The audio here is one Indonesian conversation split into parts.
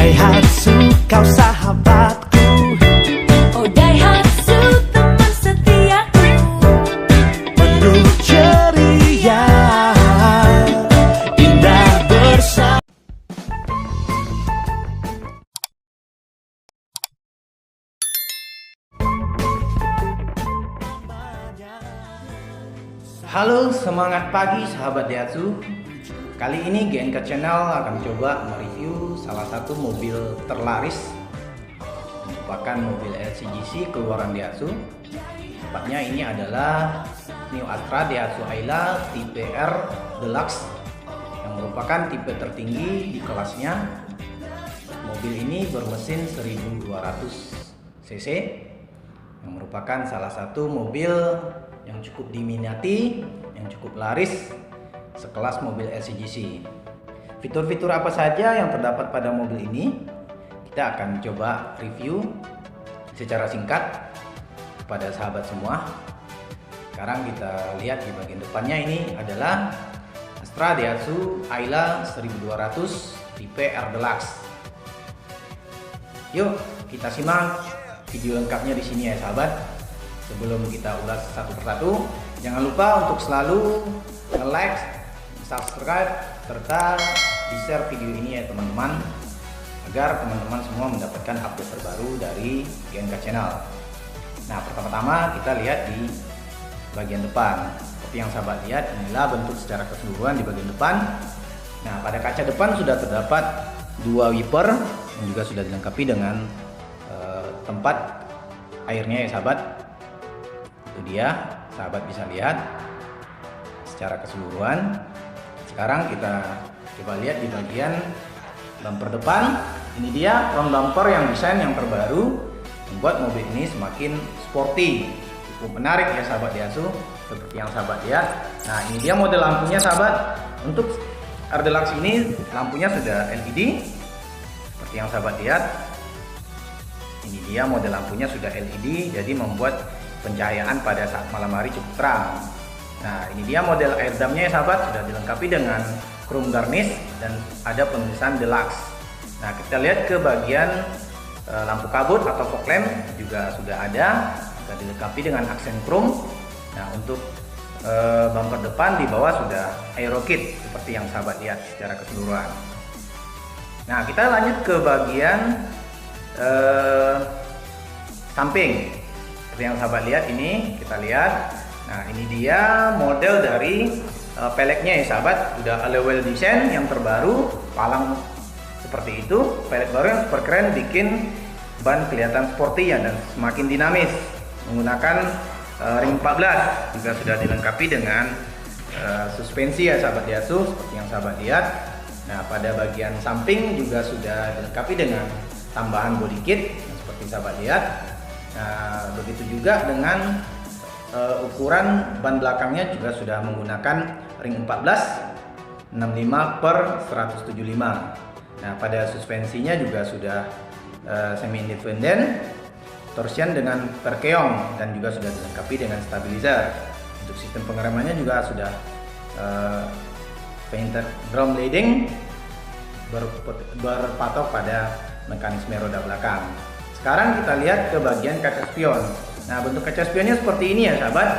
Daihatsu, kau sahabatku. Oh Daihatsu, teman setiaku. Penuh ceria, indah bersama. Halo, semangat pagi sahabat Daihatsu. Kali ini GNK Channel akan coba mereview salah satu mobil terlaris, merupakan mobil LCGC keluaran Daihatsu. Tepatnya ini adalah New Astra Daihatsu Ayla tipe R Deluxe, yang merupakan tipe tertinggi di kelasnya. Mobil ini bermesin 1200 cc, yang merupakan salah satu mobil yang cukup diminati, yang cukup laris sekelas mobil LCGC. Fitur-fitur apa saja yang terdapat pada mobil ini kita akan coba review secara singkat kepada sahabat semua. Sekarang kita lihat di bagian depannya, ini adalah Astra Daihatsu Ayla 1200 tipe R Deluxe. Yuk kita simak video lengkapnya di sini ya sahabat. Sebelum kita ulas satu persatu, jangan lupa untuk selalu like, subscribe, serta di-share video ini ya teman-teman, agar teman-teman semua mendapatkan update terbaru dari GNK Channel. Nah, pertama-tama kita lihat di bagian depan. Seperti yang sahabat lihat, inilah bentuk secara keseluruhan di bagian depan. Nah, pada kaca depan sudah terdapat dua wiper yang juga sudah dilengkapi dengan tempat airnya ya sahabat. Itu dia, sahabat bisa lihat secara keseluruhan. Sekarang kita coba lihat di bagian bumper depan. Ini dia front bumper yang desain yang terbaru, membuat mobil ini semakin sporty, cukup menarik ya sahabat Daihatsu, seperti yang sahabat lihat. Nah, ini dia model lampunya sahabat. Untuk R Deluxe ini lampunya sudah LED, seperti yang sahabat lihat. Ini dia model lampunya sudah LED, jadi membuat pencahayaan pada saat malam hari cukup terang. Nah, ini dia model airdamnya ya sahabat, sudah dilengkapi dengan chrome garnish dan ada penulisan Deluxe. Nah, kita lihat ke bagian lampu kabut atau fog lamp juga sudah ada, sudah dilengkapi dengan aksen chrome. Nah, untuk bumper depan di bawah sudah aero kit seperti yang sahabat lihat secara keseluruhan. Nah, kita lanjut ke bagian samping. Seperti yang sahabat lihat ini, kita lihat. Nah, ini dia model dari peleknya ya sahabat, udah alloy wheel design yang terbaru, palang seperti itu. Pelek baru yang super keren, bikin ban kelihatan sporty ya dan semakin dinamis. Menggunakan ring 14, juga sudah dilengkapi dengan suspensi ya sahabat Daihatsu, seperti yang sahabat lihat. Nah, pada bagian samping juga sudah dilengkapi dengan tambahan body kit yang seperti sahabat lihat. Nah, begitu juga dengan ukuran ban belakangnya juga sudah menggunakan ring 14 65/175. Nah, pada suspensinya juga sudah semi independent torsion dengan perkeong dan juga sudah dilengkapi dengan stabilizer. Untuk sistem pengeremannya juga sudah painted drum leading berpatok pada mekanisme roda belakang. Sekarang kita lihat ke bagian kaca spion. Nah, bentuk kaca spionnya seperti ini ya sahabat.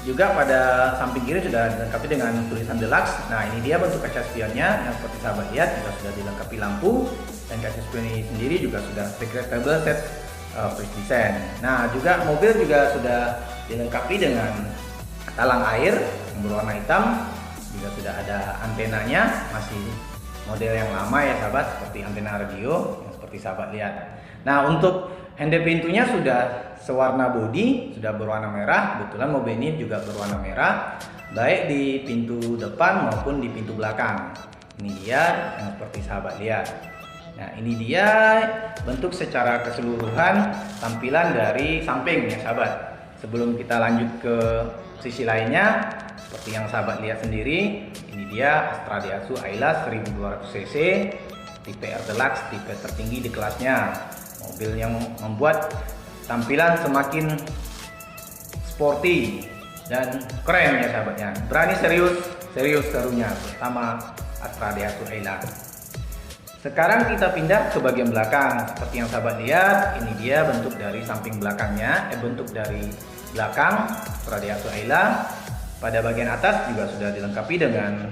Juga pada samping kiri sudah dilengkapi dengan tulisan Deluxe. Nah, ini dia bentuk kaca spionnya yang seperti sahabat lihat, juga sudah dilengkapi lampu, dan kaca spion ini sendiri juga sudah regrettable set fresh design. Nah, juga mobil juga sudah dilengkapi dengan talang air yang berwarna hitam, juga sudah ada antenanya, masih model yang lama ya sahabat, seperti antena radio yang seperti sahabat lihat. Nah, untuk handle pintunya sudah sewarna bodi, sudah berwarna merah. Kebetulan mobil ini juga berwarna merah, baik di pintu depan maupun di pintu belakang. Ini dia yang seperti sahabat lihat. Nah, ini dia bentuk secara keseluruhan tampilan dari samping ya sahabat. Sebelum kita lanjut ke sisi lainnya, seperti yang sahabat lihat sendiri, ini dia Astra Daihatsu Ayla 1200 cc tipe R Deluxe, tipe tertinggi di kelasnya. Mobil yang membuat tampilan semakin sporty dan keren ya sahabatnya. Berani serius serunya bersama Astra Daihatsu Ayla. Sekarang kita pindah ke bagian belakang. Seperti yang sahabat lihat, ini dia bentuk dari samping belakangnya, bentuk dari belakang Astra Daihatsu Ayla. Pada bagian atas juga sudah dilengkapi dengan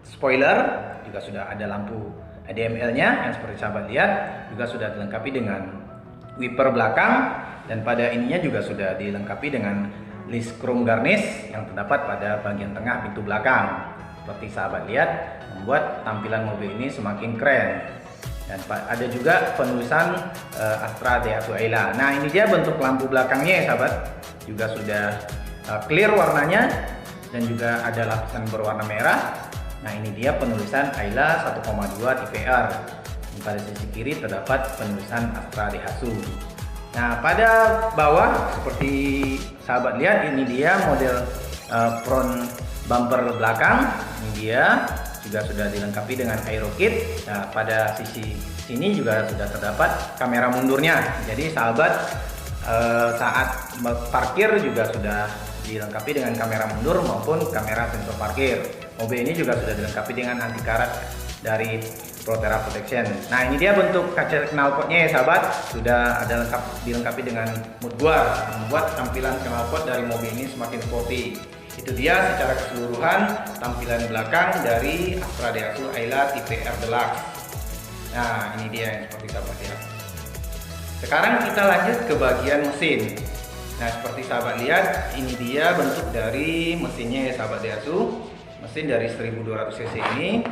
spoiler, juga sudah ada lampu ADML-nya yang seperti sahabat lihat, juga sudah dilengkapi dengan wiper belakang, dan pada ininya juga sudah dilengkapi dengan list chrome garnish yang terdapat pada bagian tengah pintu belakang. Seperti sahabat lihat, membuat tampilan mobil ini semakin keren. Dan ada juga penulisan Astra Daihatsu Ayla. Nah, ini dia bentuk lampu belakangnya ya sahabat, juga sudah clear warnanya dan juga ada lapisan berwarna merah. Nah, ini dia penulisan Ayla 1,2 tipe R. Pada sisi kiri terdapat penulisan Astra Daihatsu. Nah, pada bawah seperti sahabat lihat, ini dia model front bumper belakang. Ini dia juga sudah dilengkapi dengan aero kit. Nah, pada sisi sini juga sudah terdapat kamera mundurnya. Jadi sahabat saat parkir juga sudah dilengkapi dengan kamera mundur maupun kamera sensor parkir. Mobil ini juga sudah dilengkapi dengan anti karat dari Proterra Protection. Nah, ini dia bentuk kaca knalpotnya ya sahabat, sudah ada dilengkapi dengan mud guard, membuat tampilan knalpot dari mobil ini semakin sporty. Itu dia secara keseluruhan tampilan belakang dari Astra Daihatsu Ayla tipe R Deluxe. Nah, ini dia yang seperti sahabat lihat. Sekarang kita lanjut ke bagian mesin. Nah, seperti sahabat lihat, ini dia bentuk dari mesinnya ya sahabat Daihatsu. Mesin dari 1200 cc ini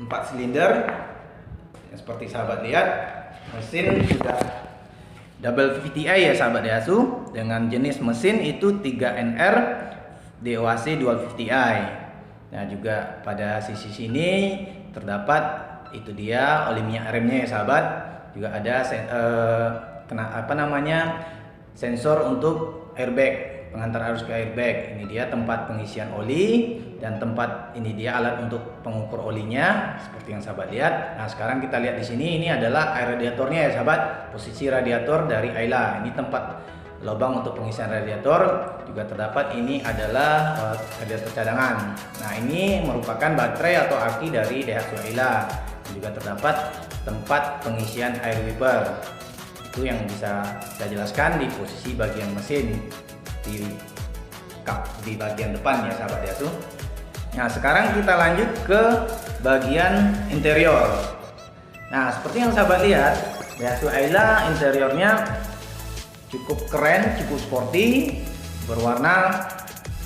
4 silinder. Seperti sahabat lihat, mesin sudah double VTI ya sahabat Daihatsu, dengan jenis mesin itu 3NR DOHC Dual VTI. Nah, juga pada sisi sini terdapat itu dia oli minyak remnya ya sahabat. Juga ada sensor untuk airbag, pengantar arus ke airbag. Ini dia tempat pengisian oli dan tempat ini dia alat untuk pengukur olinya seperti yang sahabat lihat. Nah, sekarang kita lihat di sini, ini adalah air radiatornya ya sahabat. Posisi radiator dari Ayla. Ini tempat lubang untuk pengisian radiator. Juga terdapat ini adalah radiator cadangan. Nah, ini merupakan baterai atau aki dari Daihatsu Ayla. Juga terdapat tempat pengisian air wiper. Itu yang bisa saya jelaskan di posisi bagian mesin di bagian depan ya sahabat Daihatsu. Nah, sekarang kita lanjut ke bagian interior. Nah, seperti yang sahabat lihat, Daihatsu Ayla interiornya cukup keren, cukup sporty, berwarna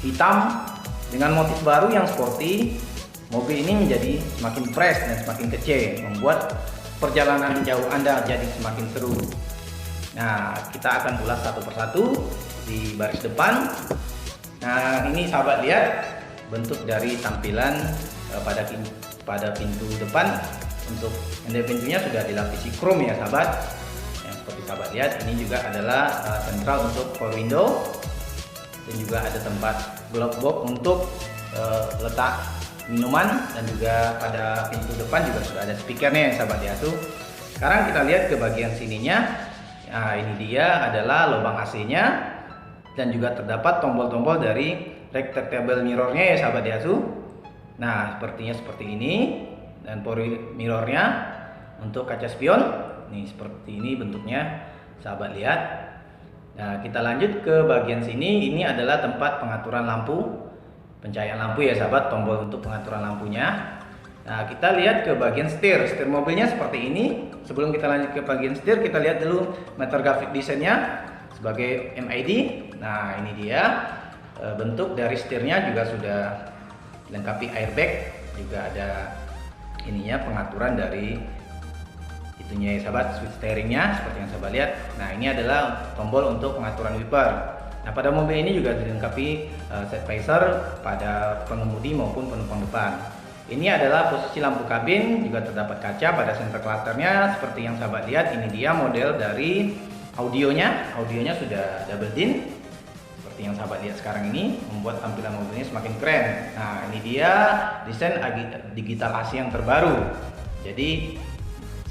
hitam dengan motif baru yang sporty. Mobil ini menjadi semakin fresh dan semakin kece, membuat perjalanan jauh Anda jadi semakin seru. Nah, kita akan ulas satu persatu di baris depan. Nah, ini sahabat lihat bentuk dari tampilan pada pintu depan. Untuk endek pintunya sudah dilapisi chrome ya sahabat. Yang seperti sahabat lihat, ini juga adalah sentral untuk power window, dan juga ada tempat glove box untuk letak minuman, dan juga pada pintu depan juga sudah ada speakernya ya sahabat Daihatsu. Sekarang kita lihat ke bagian sininya. Nah, ini dia adalah lubang AC-nya, dan juga terdapat tombol-tombol dari retractable mirrornya ya sahabat Daihatsu. Nah, sepertinya seperti ini, dan power mirrornya untuk kaca spion. Nih, seperti ini bentuknya sahabat lihat. Nah, kita lanjut ke bagian sini. Ini adalah tempat pengaturan lampu, pencahayaan lampu ya sahabat, tombol untuk pengaturan lampunya. Nah, kita lihat ke bagian setir. Setir mobilnya seperti ini. Sebelum kita lanjut ke bagian setir, kita lihat dulu meter grafik desainnya sebagai MID. Nah, ini dia bentuk dari setirnya, juga sudah dilengkapi airbag, juga ada ininya pengaturan dari itunya ya sahabat, switch steeringnya seperti yang sahabat lihat. Nah, ini adalah tombol untuk pengaturan wiper. Nah, pada mobil ini juga dilengkapi set visor pada pengemudi maupun penumpang depan. Ini adalah posisi lampu kabin, juga terdapat kaca pada center clusternya seperti yang sahabat lihat. Ini dia model dari audionya. Audionya sudah double din seperti yang sahabat lihat sekarang ini, membuat tampilan mobilnya semakin keren. Nah, ini dia desain digital AC yang terbaru. Jadi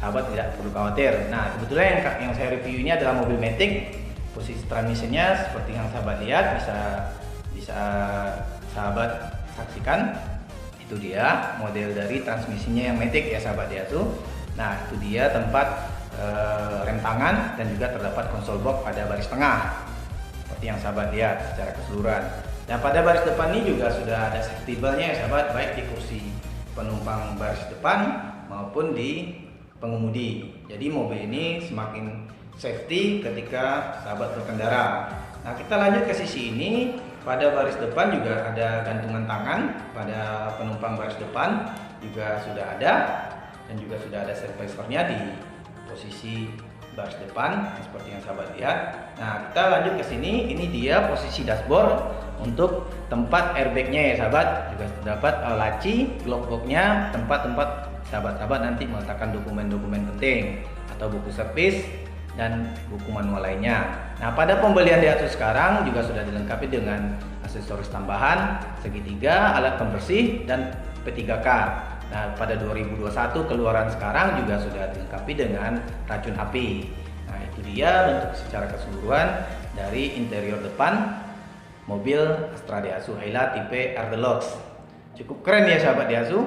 sahabat tidak perlu khawatir. Nah, kebetulan yang saya review ini adalah mobil Matic. Posisi transmisinya seperti yang sahabat lihat, bisa sahabat saksikan. Itu Itu dia model dari transmisinya yang matic ya sahabat Daihatsu. Nah itu dia tempat rem tangan dan juga terdapat konsol box pada baris tengah seperti yang sahabat lihat secara keseluruhan. Dan pada baris depan ini juga sudah ada safety belt-nya ya sahabat, baik di kursi penumpang baris depan maupun di pengemudi. Jadi mobil ini semakin safety ketika sahabat berkendara. Nah kita lanjut ke sisi ini. Pada baris depan juga ada gantungan tangan pada penumpang baris depan juga sudah ada, dan juga sudah ada stabilizer-nya di posisi baris depan seperti yang sahabat lihat. Nah kita lanjut ke sini. Ini dia posisi dashboard untuk tempat airbagnya ya sahabat. Juga terdapat laci, glove box-nya, tempat-tempat sahabat-sahabat nanti meletakkan dokumen-dokumen penting atau buku servis dan buku manual lainnya. Nah pada pembelian Daihatsu sekarang juga sudah dilengkapi dengan aksesoris tambahan, segitiga, alat pembersih, dan P3K. Nah pada 2021 keluaran sekarang juga sudah dilengkapi dengan racun api. Nah itu dia bentuk secara keseluruhan dari interior depan mobil Astra Daihatsu Ayla tipe R Deluxe. Cukup keren ya sahabat Daihatsu.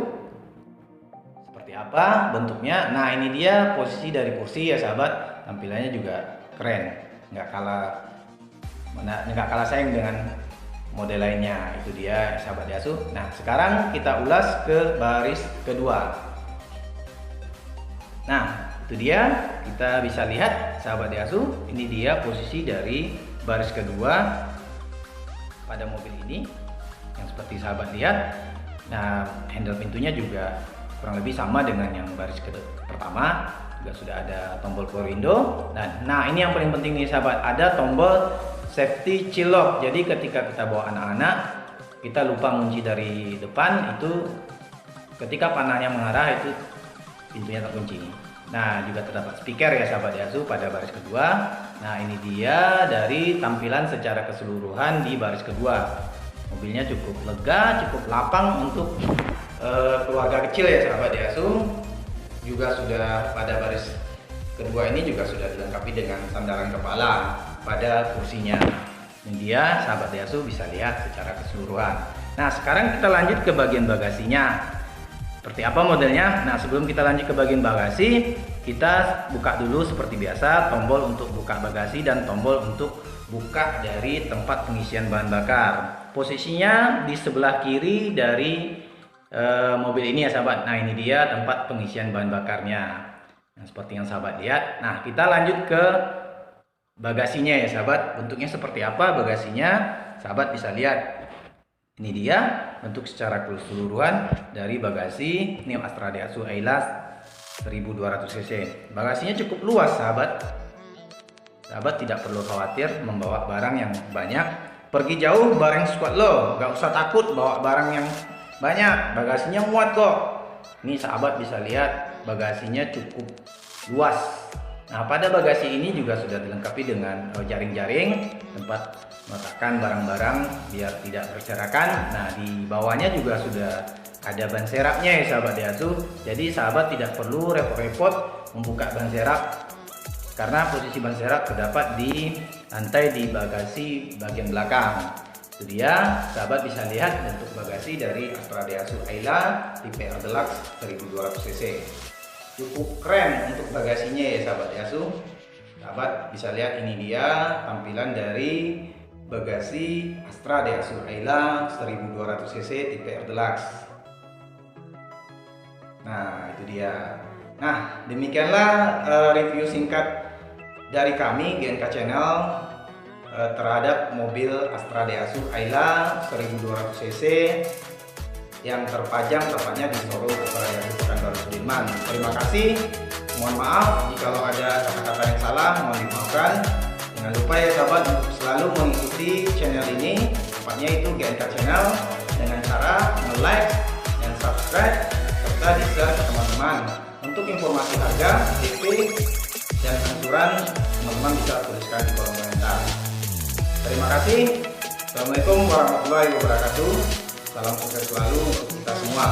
Seperti apa bentuknya? Nah ini dia posisi dari kursi ya sahabat. Tampilannya juga keren, nggak kalah saing dengan model lainnya. Itu dia sahabat Daihatsu. Nah sekarang kita ulas ke baris kedua. Nah itu dia, kita bisa lihat sahabat Daihatsu, ini dia posisi dari baris kedua pada mobil ini yang seperti sahabat lihat. Nah handle pintunya juga kurang lebih sama dengan yang baris pertama. Juga sudah ada tombol power window. Nah ini yang paling penting nih sahabat, ada tombol safety chill lock. Jadi ketika kita bawa anak-anak, kita lupa kunci dari depan, itu ketika panahnya mengarah itu pintunya terkunci. Nah juga terdapat speaker ya sahabat Daihatsu pada baris kedua. Nah ini dia dari tampilan secara keseluruhan di baris kedua. Mobilnya cukup lega, cukup lapang untuk keluarga kecil ya sahabat Daihatsu. Juga sudah pada baris kedua ini juga sudah dilengkapi dengan sandaran kepala pada kursinya. Ini dia sahabat Daihatsu bisa lihat secara keseluruhan. Nah sekarang kita lanjut ke bagian bagasinya. Seperti apa modelnya? Nah sebelum kita lanjut ke bagian bagasi, kita buka dulu seperti biasa tombol untuk buka bagasi dan tombol untuk buka dari tempat pengisian bahan bakar. Posisinya di sebelah kiri dari mobil ini ya sahabat. Nah ini dia tempat pengisian bahan bakarnya. Nah, seperti yang sahabat lihat. Nah kita lanjut ke bagasinya ya sahabat. Bentuknya seperti apa bagasinya? Sahabat bisa lihat. Ini dia bentuk secara keseluruhan dari bagasi New Astra Daihatsu Ayla 1200 cc. Bagasinya cukup luas sahabat. Sahabat tidak perlu khawatir membawa barang yang banyak. Pergi jauh bareng squad lo, gak usah takut bawa barang yang banyak, bagasinya muat kok. Ini sahabat bisa lihat bagasinya cukup luas. Nah pada bagasi ini juga sudah dilengkapi dengan jaring-jaring tempat meletakkan barang-barang biar tidak berserakan. Nah di bawahnya juga sudah ada ban serapnya ya sahabat Daihatsu. Jadi sahabat tidak perlu repot-repot membuka ban serap, karena posisi ban serap terdapat di lantai di bagasi bagian belakang. Itu dia, sahabat bisa lihat bentuk bagasi dari Astra Daihatsu Ayla tipe R Deluxe 1200 cc. Cukup keren untuk bagasinya ya sahabat Daihatsu. Sahabat bisa lihat ini dia tampilan dari bagasi Astra Daihatsu Ayla 1200 cc tipe R Deluxe. Nah itu dia. Nah demikianlah review singkat dari kami GNK Channel terhadap mobil Astra Daihatsu Ayla 1200 cc yang terpajang tepatnya di showroom Astra Daihatsu Pekanbaru Sudirman. Terima kasih. Mohon maaf jika ada kata-kata yang salah, mohon dimaafkan. Jangan lupa ya sahabat untuk selalu mengikuti channel ini, tepatnya itu GNK Channel, dengan cara like dan subscribe serta di-share ke teman-teman. Untuk informasi harga, DP dan angsuran, teman-teman bisa tuliskan di kolom komentar. Terima kasih. Assalamualaikum warahmatullahi wabarakatuh. Salam sukses selalu untuk kita semua.